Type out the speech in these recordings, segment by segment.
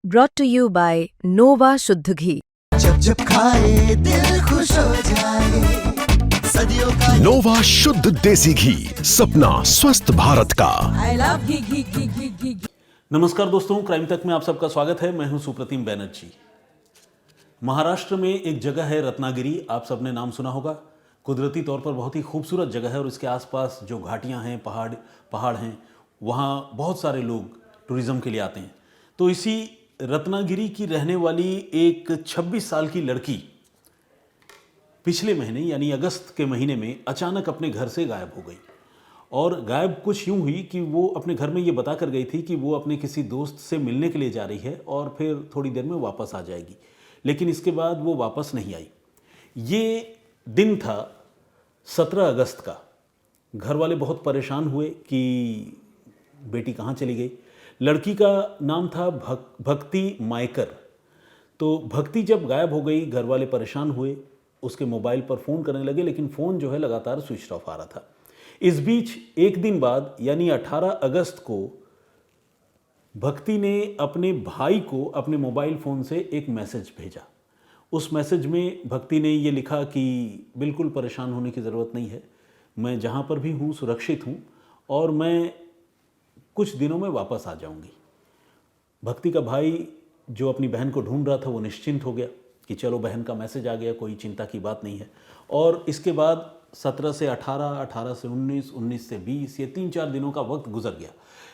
brought to you by Nova शुद्ध घी। जब जब खाए दिल खुश हो जाए, सदियों का नोवा शुद्ध देसी घी, सपना स्वस्थ भारत का। I love घी। नमस्कार दोस्तों, क्राइम तक में आप सबका स्वागत है। मैं हूं सुप्रतिम बैनर्जी। महाराष्ट्र में एक जगह है रत्नागिरी, आप सबने नाम सुना होगा। कुदरती तौर पर बहुत ही खूबसूरत जगह है और इसके आसपास जो घाटियां हैं, पहाड़ हैं, वहाँ बहुत सारे लोग टूरिज्म के लिए आते हैं। तो इसी रत्नागिरी की रहने वाली एक 26 साल की लड़की पिछले महीने यानी अगस्त के महीने में अचानक अपने घर से गायब हो गई। और गायब कुछ यूं हुई कि वो अपने घर में ये बता कर गई थी कि वो अपने किसी दोस्त से मिलने के लिए जा रही है और फिर थोड़ी देर में वापस आ जाएगी, लेकिन इसके बाद वो वापस नहीं आई। ये दिन था 17 अगस्त का। घर वाले बहुत परेशान हुए कि बेटी कहाँ चली गई। लड़की का नाम था भक्ति मायकर। तो भक्ति जब गायब हो गई, घर वाले परेशान हुए, उसके मोबाइल पर फ़ोन करने लगे, लेकिन फ़ोन जो है लगातार स्विच ऑफ आ रहा था। इस बीच एक दिन बाद यानी 18 अगस्त को भक्ति ने अपने भाई को अपने मोबाइल फ़ोन से एक मैसेज भेजा। उस मैसेज में भक्ति ने ये लिखा कि बिल्कुल परेशान होने की ज़रूरत नहीं है, मैं जहाँ पर भी हूँ सुरक्षित हूँ और मैं कुछ दिनों में वापस आ जाऊँगी। भक्ति का भाई जो अपनी बहन को ढूंढ रहा था वो निश्चिंत हो गया कि चलो बहन का मैसेज आ गया, कोई चिंता की बात नहीं है। और इसके बाद 17 से 18, 18 से 19, 19 से 20, ये 3-4 दिनों का वक्त गुजर गया।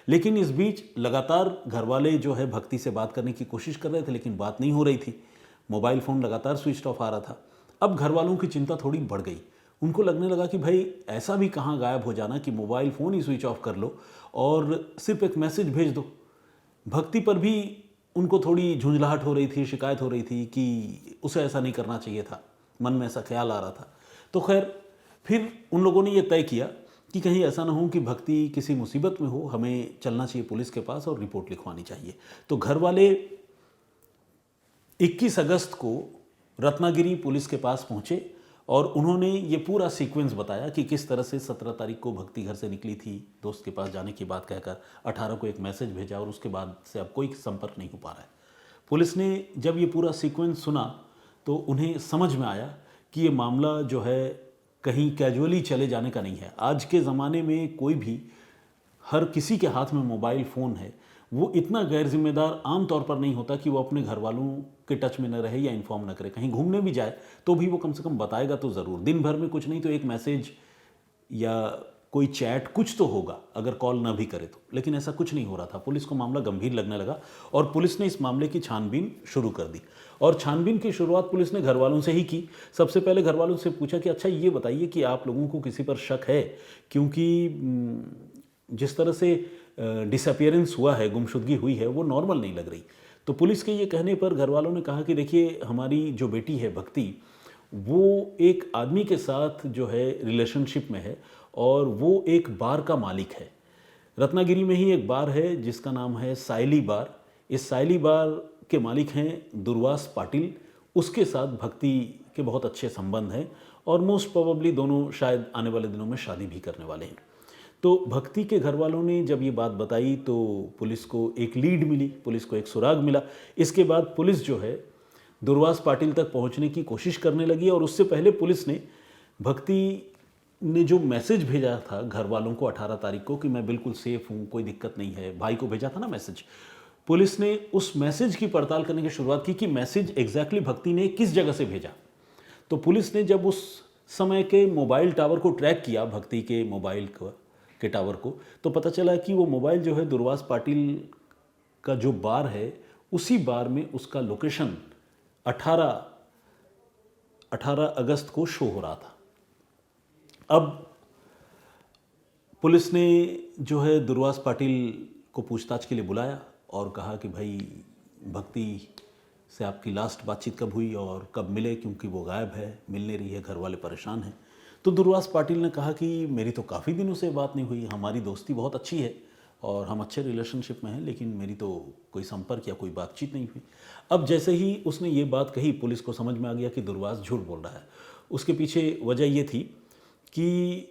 लेकिन इस बीच लगातार घर वाले जो है भक्ति से बात करने की कोशिश कर रहे थे, लेकिन बात नहीं हो रही थी। मोबाइल फ़ोन लगातार स्विच ऑफ आ रहा था। अब घर वालों की चिंता थोड़ी बढ़ गई। उनको लगने लगा कि भाई ऐसा भी कहाँ गायब हो जाना कि मोबाइल फ़ोन ही स्विच ऑफ कर लो और सिर्फ एक मैसेज भेज दो। भक्ति पर भी उनको थोड़ी झुंझलाहट हो रही थी, शिकायत हो रही थी कि उसे ऐसा नहीं करना चाहिए था, मन में ऐसा ख्याल आ रहा था। तो खैर फिर उन लोगों ने ये तय किया कि कहीं ऐसा ना हो कि भक्ति किसी मुसीबत में हो, हमें चलना चाहिए पुलिस के पास और रिपोर्ट लिखवानी चाहिए। तो घर वाले 21 अगस्त को रत्नागिरी पुलिस के पास पहुंचे और उन्होंने ये पूरा सीक्वेंस बताया कि किस तरह से 17 तारीख को भक्ति घर से निकली थी, दोस्त के पास जाने की बात कहकर 18 को एक मैसेज भेजा और उसके बाद से अब कोई संपर्क नहीं हो पा रहा है। पुलिस ने जब ये पूरा सीक्वेंस सुना तो उन्हें समझ में आया कि ये मामला जो है कहीं कैजुअली चले जाने का नहीं है। आज के ज़माने में कोई भी, हर किसी के हाथ में मोबाइल फ़ोन है, वो इतना गैर जिम्मेदार आम तौर पर नहीं होता कि वो अपने घर वालों के टच में न रहे या इन्फॉर्म न करे। कहीं घूमने भी जाए तो भी वो कम से कम बताएगा तो ज़रूर। दिन भर में कुछ नहीं तो एक मैसेज या कोई चैट कुछ तो होगा, अगर कॉल ना भी करे तो। लेकिन ऐसा कुछ नहीं हो रहा था। पुलिस को मामला गंभीर लगने लगा और पुलिस ने इस मामले की छानबीन शुरू कर दी। और छानबीन की शुरुआत पुलिस ने घर वालों से ही की। सबसे पहले घर वालों से पूछा कि अच्छा ये बताइए कि आप लोगों को किसी पर शक है, क्योंकि जिस तरह से डिसअपियरेंस हुआ है, गुमशुदगी हुई है, वो नॉर्मल नहीं लग रही। तो पुलिस के ये कहने पर घर वालों ने कहा कि देखिए हमारी जो बेटी है भक्ति, वो एक आदमी के साथ जो है रिलेशनशिप में है और वो एक बार का मालिक है। रत्नागिरी में ही एक बार है जिसका नाम है सायली बार। इस सायली बार के मालिक हैं दुर्वास पाटिल। उसके साथ भक्ति के बहुत अच्छे संबंध हैं और मोस्ट प्रोबेबली दोनों शायद आने वाले दिनों में शादी भी करने वाले हैं। तो भक्ति के घर वालों ने जब ये बात बताई तो पुलिस को एक लीड मिली, पुलिस को एक सुराग मिला। इसके बाद पुलिस जो है दुर्वास पाटिल तक पहुंचने की कोशिश करने लगी और उससे पहले पुलिस ने भक्ति ने जो मैसेज भेजा था घर वालों को 18 तारीख को कि मैं बिल्कुल सेफ हूँ, कोई दिक्कत नहीं है, भाई को भेजा था ना मैसेज, पुलिस ने उस मैसेज की पड़ताल करने की शुरुआत की कि मैसेज एग्जैक्टली भक्ति ने किस जगह से भेजा। तो पुलिस ने जब उस समय के मोबाइल टावर को ट्रैक किया, भक्ति के मोबाइल के टावर को, तो पता चला कि वो मोबाइल जो है दुर्वास पाटिल का जो बार है, उसी बार में उसका लोकेशन 18 अगस्त को शो हो रहा था। अब पुलिस ने जो है दुर्वास पाटिल को पूछताछ के लिए बुलाया और कहा कि भाई भक्ति से आपकी लास्ट बातचीत कब हुई और कब मिले, क्योंकि वो गायब है, मिल नहीं रही है, घर वाले परेशान हैं। तो दुर्वास पाटिल ने कहा कि मेरी तो काफ़ी दिनों से बात नहीं हुई, हमारी दोस्ती बहुत अच्छी है और हम अच्छे रिलेशनशिप में हैं, लेकिन मेरी तो कोई संपर्क या कोई बातचीत नहीं हुई। अब जैसे ही उसने ये बात कही, पुलिस को समझ में आ गया कि दुर्वास झूठ बोल रहा है। उसके पीछे वजह ये थी कि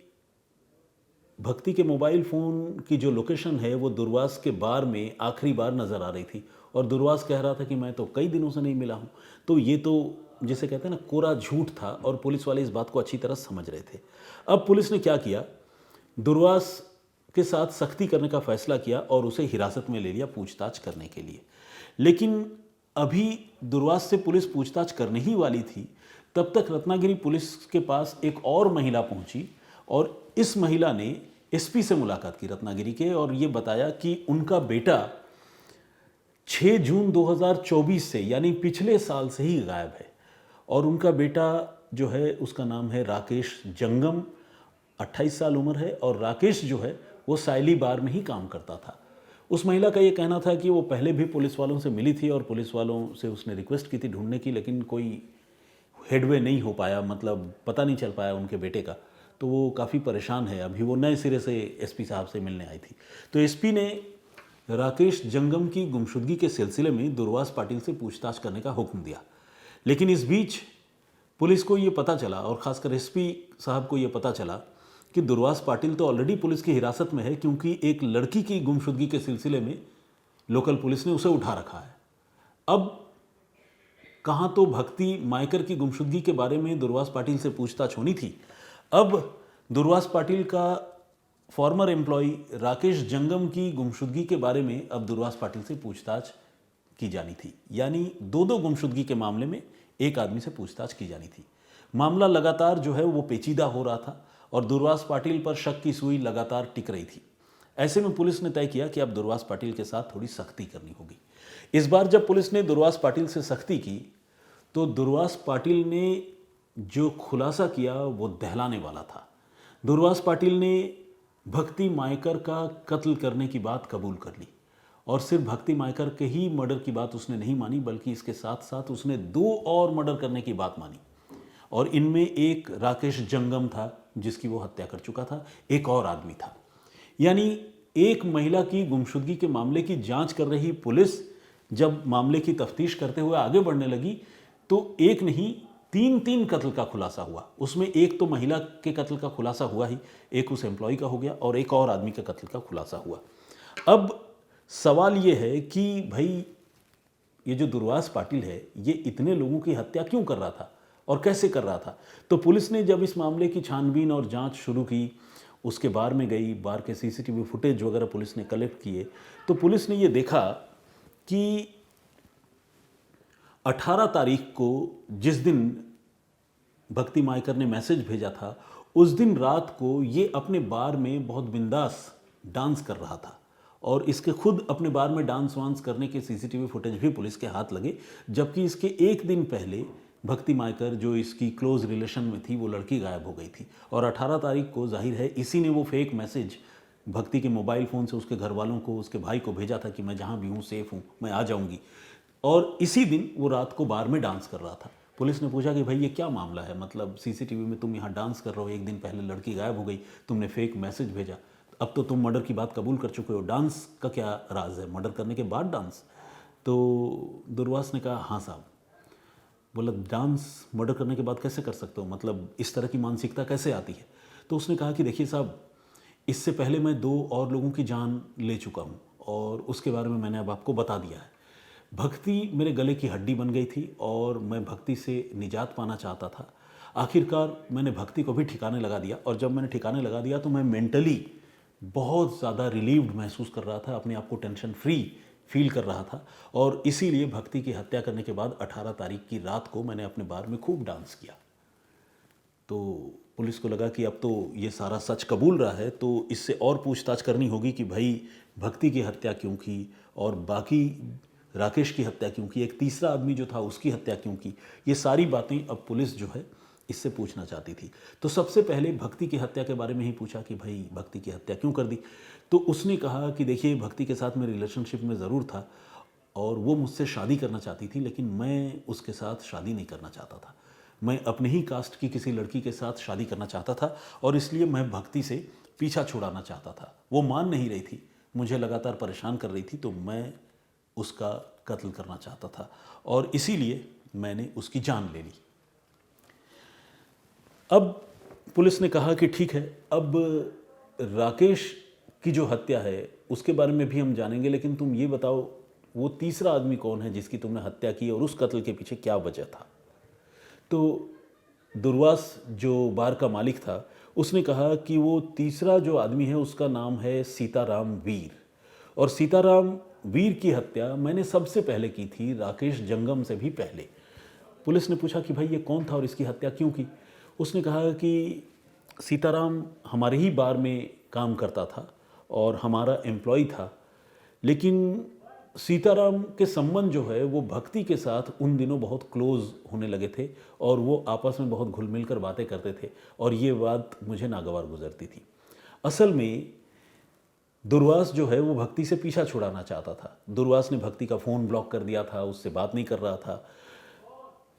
भक्ति के मोबाइल फ़ोन की जो लोकेशन है वो दुर्वास के बार में आखिरी बार नज़र आ रही थी और दुर्वास कह रहा था कि मैं तो कई दिनों से नहीं मिला हूँ। तो ये तो जिसे कहते हैं ना कोरा झूठ था और पुलिस वाले इस बात को अच्छी तरह समझ रहे थे। अब पुलिस ने क्या किया, दुर्वास के साथ सख्ती करने का फैसला किया और उसे हिरासत में ले लिया पूछताछ करने के लिए। लेकिन अभी दुर्वास से पुलिस पूछताछ करने ही वाली थी, तब तक रत्नागिरी पुलिस के पास एक और महिला पहुंची और इस महिला ने एसपी से मुलाकात की रत्नागिरी के और ये बताया कि उनका बेटा 6 जून 2024 से यानी पिछले साल से ही गायब है और उनका बेटा जो है उसका नाम है राकेश जंगम, 28 साल उम्र है और राकेश जो है वो साइली बार में ही काम करता था। उस महिला का ये कहना था कि वो पहले भी पुलिस वालों से मिली थी और पुलिस वालों से उसने रिक्वेस्ट की थी ढूंढने की, लेकिन कोई हेडवे नहीं हो पाया, मतलब पता नहीं चल पाया उनके बेटे का। तो वो काफ़ी परेशान है। अभी वो नए सिरे से एसपी साहब से मिलने आई थी। तो एसपी ने राकेश जंगम की गुमशुदगी के सिलसिले में दुर्वास पाटिल से पूछताछ करने का हुक्म दिया। लेकिन इस बीच पुलिस को ये पता चला और ख़ासकर एसपी साहब को ये पता चला कि दुर्वास पाटिल तो ऑलरेडी पुलिस की हिरासत में है, क्योंकि एक लड़की की गुमशुदगी के सिलसिले में लोकल पुलिस ने उसे उठा रखा है। अब कहाँ तो भक्ति मायकर की गुमशुदगी के बारे में दुर्वास पाटिल से पूछताछ होनी थी, अब दुर्वास पाटिल का फॉर्मर एम्प्लॉय राकेश जंगम की गुमशुदगी के बारे में अब दुर्वास पाटिल से पूछताछ की जानी थी। यानी दो गुमशुदगी के मामले में एक आदमी से पूछताछ की जानी थी। मामला लगातार जो है वो पेचीदा हो रहा था और दुर्वास पाटिल पर शक की सुई लगातार टिक रही थी। ऐसे में पुलिस ने तय किया कि अब दुर्वास पाटिल के साथ थोड़ी सख्ती करनी होगी। इस बार जब पुलिस ने दुर्वास पाटिल से सख्ती की तो दुर्वास पाटिल ने जो खुलासा किया वो दहलाने वाला था। दुर्वास पाटिल ने भक्ति मायकर का कत्ल करने की बात कबूल कर ली और सिर्फ भक्ति मायकर के ही मर्डर की बात उसने नहीं मानी, बल्कि इसके साथ साथ उसने 2 और मर्डर करने की बात मानी और इनमें एक राकेश जंगम था जिसकी वो हत्या कर चुका था, एक और आदमी था। यानी एक महिला की गुमशुदगी के मामले की जांच कर रही पुलिस जब मामले की तफ्तीश करते हुए आगे बढ़ने लगी तो एक नहीं 3 कत्ल का खुलासा हुआ। उसमें एक तो महिला के कत्ल का खुलासा हुआ ही, एक उस एम्प्लॉय का हो गया और एक और आदमी के कत्ल का खुलासा हुआ। अब सवाल ये है कि भाई ये जो दुर्वास पाटिल है ये इतने लोगों की हत्या क्यों कर रहा था और कैसे कर रहा था। तो पुलिस ने जब इस मामले की छानबीन और जांच शुरू की, उसके बार में गई, बार के सीसीटीवी फुटेज वगैरह पुलिस ने कलेक्ट किए, तो पुलिस ने ये देखा कि 18 तारीख को जिस दिन भक्ति मायकर ने मैसेज भेजा था उस दिन रात को ये अपने बार में बहुत बिंदास डांस कर रहा था और इसके खुद अपने बार में डांस वांस करने के सीसीटीवी फुटेज भी पुलिस के हाथ लगे। जबकि इसके एक दिन पहले भक्ति मायकर जो इसकी क्लोज रिलेशन में थी वो लड़की गायब हो गई थी और 18 तारीख को जाहिर है इसी ने वो फेक मैसेज भक्ति के मोबाइल फ़ोन से उसके घर वालों को, उसके भाई को भेजा था कि मैं जहाँ भी हूँ सेफ हूँ, मैं आ जाऊँगी। और इसी दिन वो रात को बार में डांस कर रहा था। पुलिस ने पूछा कि भाई ये क्या मामला है, मतलब सीसीटीवी में तुम यहाँ डांस कर रहे हो, एक दिन पहले लड़की गायब हो गई, तुमने फेक मैसेज भेजा, अब तो तुम मर्डर की बात कबूल कर चुके हो, डांस का क्या राज है, मर्डर करने के बाद डांस। तो दुर्वास ने कहा हाँ साहब। बोला डांस मर्डर करने के बाद कैसे कर सकते हो, मतलब इस तरह की मानसिकता कैसे आती है। तो उसने कहा कि देखिए साहब, इससे पहले मैं 2 और लोगों की जान ले चुका हूँ और उसके बारे में मैंने अब आपको बता दिया है। भक्ति मेरे गले की हड्डी बन गई थी और मैं भक्ति से निजात पाना चाहता था। आखिरकार मैंने भक्ति को भी ठिकाने लगा दिया और जब मैंने ठिकाने लगा दिया तो मैं मेंटली बहुत ज़्यादा रिलीव्ड महसूस कर रहा था, अपने आप को टेंशन फ्री फील कर रहा था और इसीलिए भक्ति की हत्या करने के बाद 18 तारीख की रात को मैंने अपने बार में खूब डांस किया। तो पुलिस को लगा कि अब तो ये सारा सच कबूल रहा है तो इससे और पूछताछ करनी होगी कि भाई भक्ति की हत्या क्यों की और बाकी राकेश की हत्या क्यों की, एक तीसरा आदमी जो था उसकी हत्या क्यों की। ये सारी बातें अब पुलिस जो है इससे पूछना चाहती थी। तो सबसे पहले भक्ति की हत्या के बारे में ही पूछा कि भाई भक्ति की हत्या क्यों कर दी। तो उसने कहा कि देखिए भक्ति के साथ मैं रिलेशनशिप में ज़रूर था और वो मुझसे शादी करना चाहती थी, लेकिन मैं उसके साथ शादी नहीं करना चाहता था। मैं अपने ही कास्ट की किसी लड़की के साथ शादी करना चाहता था और इसलिए मैं भक्ति से पीछा छुड़ाना चाहता था। वो मान नहीं रही थी, मुझे लगातार परेशान कर रही थी, तो मैं उसका कत्ल करना चाहता था और इसीलिए मैंने उसकी जान ले ली। अब पुलिस ने कहा कि ठीक है, अब राकेश की जो हत्या है उसके बारे में भी हम जानेंगे, लेकिन तुम ये बताओ वो तीसरा आदमी कौन है जिसकी तुमने हत्या की और उस कत्ल के पीछे क्या वजह था। तो दुर्वास जो बार का मालिक था उसने कहा कि वो तीसरा जो आदमी है उसका नाम है सीताराम वीर, और सीताराम वीर की हत्या मैंने सबसे पहले की थी, राकेश जंगम से भी पहले। पुलिस ने पूछा कि भाई ये कौन था और इसकी हत्या क्यों की। उसने कहा कि सीताराम हमारे ही बार में काम करता था और हमारा एम्प्लॉय था, लेकिन सीताराम के संबंध जो है वो भक्ति के साथ उन दिनों बहुत क्लोज होने लगे थे और वो आपस में बहुत घुल मिल कर बातें करते थे और ये बात मुझे नागवार गुजरती थी। असल में दुर्वास जो है वो भक्ति से पीछा छुड़ाना चाहता था। दुर्वास ने भक्ति का फ़ोन ब्लॉक कर दिया था, उससे बात नहीं कर रहा था।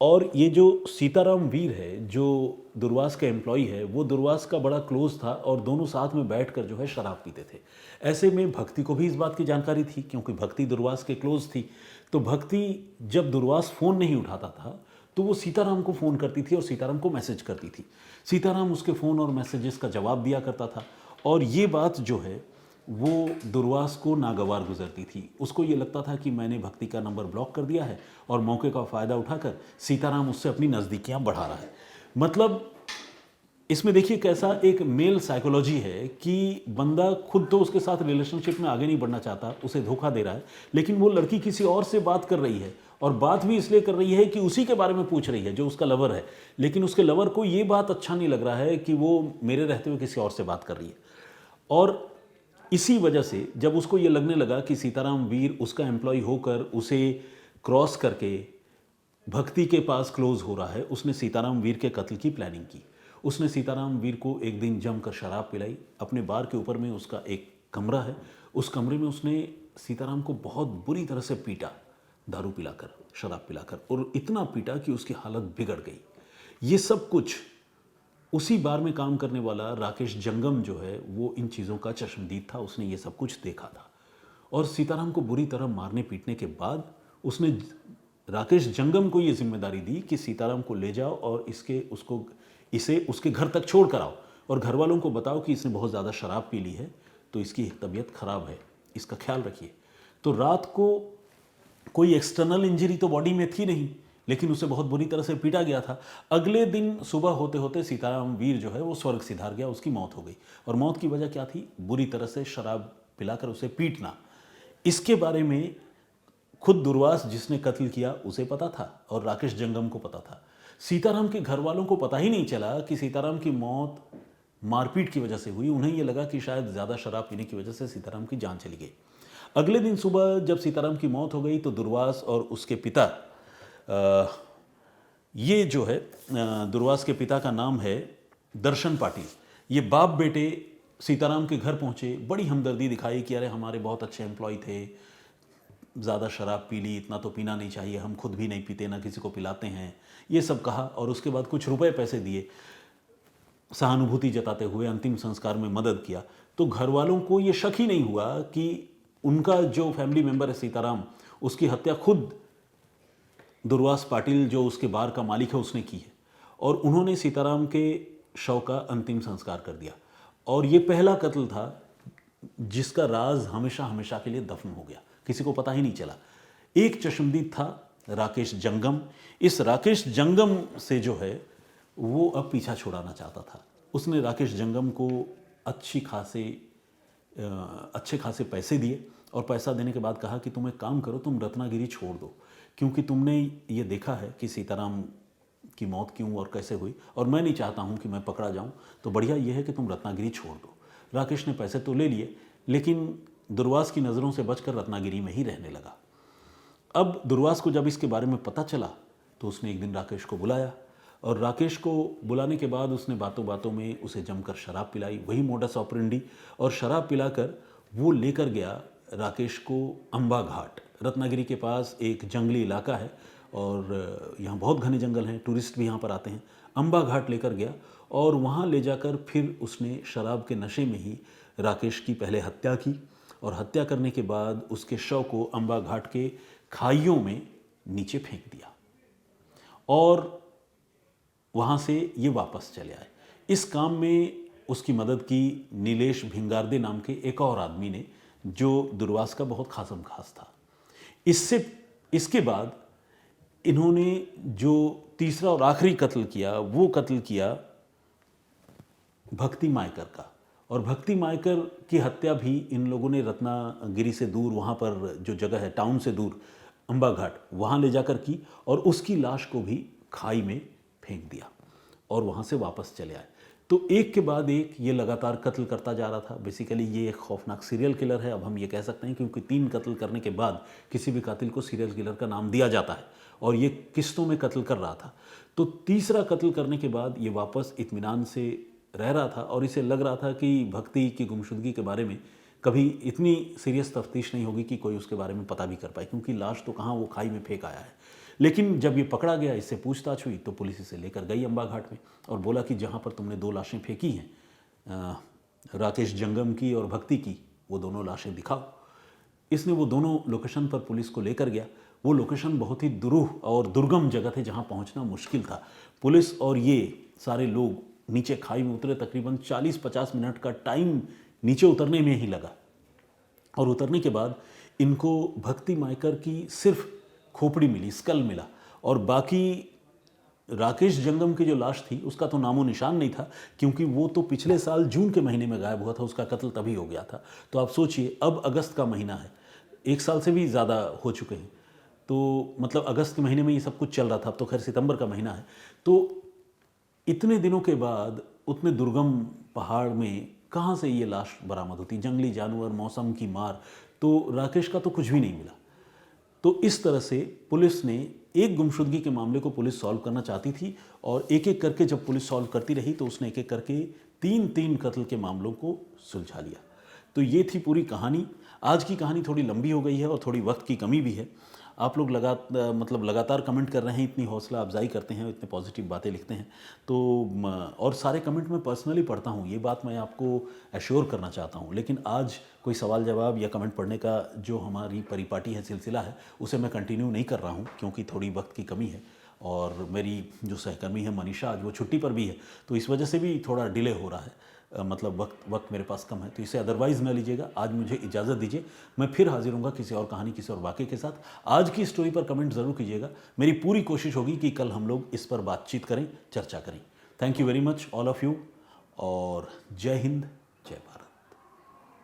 और ये जो सीताराम वीर है जो दुर्वास का एम्प्लॉय है वो दुर्वास का बड़ा क्लोज था और दोनों साथ में बैठकर जो है शराब पीते थे। ऐसे में भक्ति को भी इस बात की जानकारी थी क्योंकि भक्ति दुर्वास के क्लोज थी। तो भक्ति जब दुर्वास फ़ोन नहीं उठाता था तो वो सीताराम को फ़ोन करती थी और सीताराम को मैसेज करती थी। सीताराम उसके फ़ोन और मैसेजेस का जवाब दिया करता था और ये बात जो है वो दुर्वास को नागवार गुजरती थी। उसको ये लगता था कि मैंने भक्ति का नंबर ब्लॉक कर दिया है और मौके का फ़ायदा उठाकर सीताराम उससे अपनी नज़दीकियाँ बढ़ा रहा है। मतलब इसमें देखिए कैसा एक मेल साइकोलॉजी है कि बंदा खुद तो उसके साथ रिलेशनशिप में आगे नहीं बढ़ना चाहता, उसे धोखा दे रहा है, लेकिन वो लड़की किसी और से बात कर रही है और बात भी इसलिए कर रही है कि उसी के बारे में पूछ रही है जो उसका लवर है, लेकिन उसके लवर को ये बात अच्छा नहीं लग रहा है कि वो मेरे रहते हुए किसी और से बात कर रही है। और इसी वजह से जब उसको ये लगने लगा कि सीताराम वीर उसका एम्प्लॉय होकर उसे क्रॉस करके भक्ति के पास क्लोज हो रहा है, उसने सीताराम वीर के कत्ल की प्लानिंग की। उसने सीताराम वीर को एक दिन जमकर शराब पिलाई। अपने बार के ऊपर में उसका एक कमरा है, उस कमरे में उसने सीताराम को बहुत बुरी तरह से पीटा, दारू पिलाकर, शराब पिलाकर, और इतना पीटा कि उसकी हालत बिगड़ गई। ये सब कुछ उसी बार में काम करने वाला राकेश जंगम जो है वो इन चीज़ों का चश्मदीद था, उसने ये सब कुछ देखा था। और सीताराम को बुरी तरह मारने पीटने के बाद उसने राकेश जंगम को ये जिम्मेदारी दी कि सीताराम को ले जाओ और इसे उसके घर तक छोड़ कर आओ और घर वालों को बताओ कि इसने बहुत ज़्यादा शराब पी ली है तो इसकी तबीयत ख़राब है, इसका ख्याल रखिए। तो रात को कोई एक्सटर्नल इंजरी तो बॉडी में थी नहीं, लेकिन उसे बहुत बुरी तरह से पीटा गया था। अगले दिन सुबह होते होते सीताराम वीर जो है वो स्वर्ग सिधार गया, उसकी मौत हो गई। और मौत की वजह क्या थी? बुरी तरह से शराब पिलाकर उसे पीटना। इसके बारे में खुद दुर्वास जिसने कत्ल किया उसे पता था और राकेश जंगम को पता था। सीताराम के घर वालों को पता ही नहीं चला कि सीताराम की मौत मारपीट की वजह से हुई। उन्हें यह लगा कि शायद ज़्यादा शराब पीने की वजह से सीताराम की जान चली गई। अगले दिन सुबह जब सीताराम की मौत हो गई तो दुर्वास और उसके पिता, ये जो है दुर्वास के पिता का नाम है दर्शन पाटिल, ये बाप बेटे सीताराम के घर पहुंचे, बड़ी हमदर्दी दिखाई कि अरे हमारे बहुत अच्छे एम्प्लॉय थे, ज़्यादा शराब पी ली, इतना तो पीना नहीं चाहिए, हम खुद भी नहीं पीते, ना किसी को पिलाते हैं, ये सब कहा। और उसके बाद कुछ रुपए पैसे दिए, सहानुभूति जताते हुए अंतिम संस्कार में मदद किया। तो घर वालों को ये शक ही नहीं हुआ कि उनका जो फैमिली मेंबर है सीताराम, उसकी हत्या खुद दुर्वास पाटिल जो उसके बार का मालिक है उसने की है। और उन्होंने सीताराम के शव का अंतिम संस्कार कर दिया। और ये पहला कत्ल था जिसका राज हमेशा हमेशा के लिए दफन हो गया, किसी को पता ही नहीं चला। एक चश्मदीद था राकेश जंगम। इस राकेश जंगम से जो है वो अब पीछा छुड़ाना चाहता था। उसने राकेश जंगम को अच्छे खासे पैसे दिए और पैसा देने के बाद कहा कि तुम एक काम करो, तुम रत्नागिरी छोड़ दो, क्योंकि तुमने ये देखा है कि सीताराम की मौत क्यों और कैसे हुई, और मैं नहीं चाहता हूँ कि मैं पकड़ा जाऊँ, तो बढ़िया ये है कि तुम रत्नागिरी छोड़ दो। राकेश ने पैसे तो ले लिए, लेकिन दुर्वास की नज़रों से बचकर रत्नागिरी में ही रहने लगा। अब दुर्वास को जब इसके बारे में पता चला तो उसने एक दिन राकेश को बुलाया, और राकेश को बुलाने के बाद उसने बातों बातों में उसे जमकर शराब पिलाई, वही मोडस ऑपरेंडी। और शराब पिलाकर वो लेकर गया राकेश को अंबा घाट। रत्नागिरी के पास एक जंगली इलाका है और यहाँ बहुत घने जंगल हैं, टूरिस्ट भी यहाँ पर आते हैं। अंबा घाट लेकर गया और वहाँ ले जाकर फिर उसने शराब के नशे में ही राकेश की पहले हत्या की, और हत्या करने के बाद उसके शव को अंबा घाट के खाइयों में नीचे फेंक दिया और वहाँ से ये वापस चले आए। इस काम में उसकी मदद की नीलेश भिंगारदे नाम के एक और आदमी ने, जो दुर्वास का बहुत खासम खास था। इसके बाद इन्होंने जो तीसरा और आखिरी कत्ल किया वो कत्ल किया भक्ति मायकर का। और भक्ति मायकर की हत्या भी इन लोगों ने रत्नागिरी से दूर, वहाँ पर जो जगह है टाउन से दूर अंबा घाट, वहाँ ले जाकर की और उसकी लाश को भी खाई में फेंक दिया और वहाँ से वापस चले आए। तो एक के बाद एक ये लगातार कत्ल करता जा रहा था। बेसिकली ये एक खौफनाक सीरियल किलर है, अब हम ये कह सकते हैं, क्योंकि 3 कत्ल करने के बाद किसी भी कातिल को सीरियल किलर का नाम दिया जाता है और ये किस्तों में कत्ल कर रहा था। तो तीसरा कत्ल करने के बाद ये वापस इत्मीनान से रह रहा था और इसे लग रहा था कि भक्ति की गुमशुदगी के बारे में कभी इतनी सीरियस तफ्तीश नहीं होगी कि कोई उसके बारे में पता भी कर पाए, क्योंकि लाश तो कहाँ वो खाई में फेंक आया है। लेकिन जब ये पकड़ा गया, इससे पूछताछ हुई तो पुलिस इसे लेकर गई अंबा घाट में और बोला कि जहाँ पर तुमने 2 लाशें फेंकी हैं, राकेश जंगम की और भक्ति की, वो दोनों लाशें दिखाओ। इसने वो दोनों लोकेशन पर पुलिस को लेकर गया। वो लोकेशन बहुत ही दुरूह और दुर्गम जगह थे जहाँ पहुँचना मुश्किल था। पुलिस और ये सारे लोग नीचे खाई में उतरे, तकरीबन 40-50 मिनट का टाइम नीचे उतरने में ही लगा। और उतरने के बाद इनको भक्ति मायकर की सिर्फ खोपड़ी मिली, स्कल मिला, और बाकी राकेश जंगम की जो लाश थी उसका तो नामो निशान नहीं था, क्योंकि वो तो पिछले साल जून के महीने में गायब हुआ था, उसका कत्ल तभी हो गया था। तो आप सोचिए, अब अगस्त का महीना है, 1 साल से भी ज़्यादा हो चुके हैं, तो मतलब अगस्त के महीने में ये सब कुछ चल रहा था। अब तो खैर सितंबर का महीना है। तो इतने दिनों के बाद उतने दुर्गम पहाड़ में कहाँ से ये लाश बरामद होती? जंगली जानवर, मौसम की मार, तो राकेश का तो कुछ भी नहीं मिला। तो इस तरह से पुलिस ने एक गुमशुदगी के मामले को पुलिस सॉल्व करना चाहती थी और एक एक करके जब पुलिस सॉल्व करती रही तो उसने एक एक करके 3 कत्ल के मामलों को सुलझा लिया। तो ये थी पूरी कहानी। आज की कहानी थोड़ी लंबी हो गई है और थोड़ी वक्त की कमी भी है। आप लोग लगातार कमेंट कर रहे हैं, इतनी हौसला अफजाई करते हैं, इतने पॉजिटिव बातें लिखते हैं, तो और सारे कमेंट मैं पर्सनली पढ़ता हूँ, ये बात मैं आपको एश्योर करना चाहता हूँ। लेकिन आज कोई सवाल जवाब या कमेंट पढ़ने का जो हमारी परिपाटी है, सिलसिला है, उसे मैं कंटिन्यू नहीं कर रहा हूँ क्योंकि थोड़ी वक्त की कमी है। और मेरी जो सहकर्मी है मनीषा, आज वो छुट्टी पर भी है, तो इस वजह से भी थोड़ा डिले हो रहा है, मतलब वक्त मेरे पास कम है, तो इसे अदरवाइज़ न लीजिएगा। आज मुझे इजाज़त दीजिए, मैं फिर हाजिर हूँगा किसी और कहानी, किसी और वाक़े के साथ। आज की स्टोरी पर कमेंट ज़रूर कीजिएगा। मेरी पूरी कोशिश होगी कि कल हम लोग इस पर बातचीत करें, चर्चा करें। Thank you very much all of you, और जय हिंद,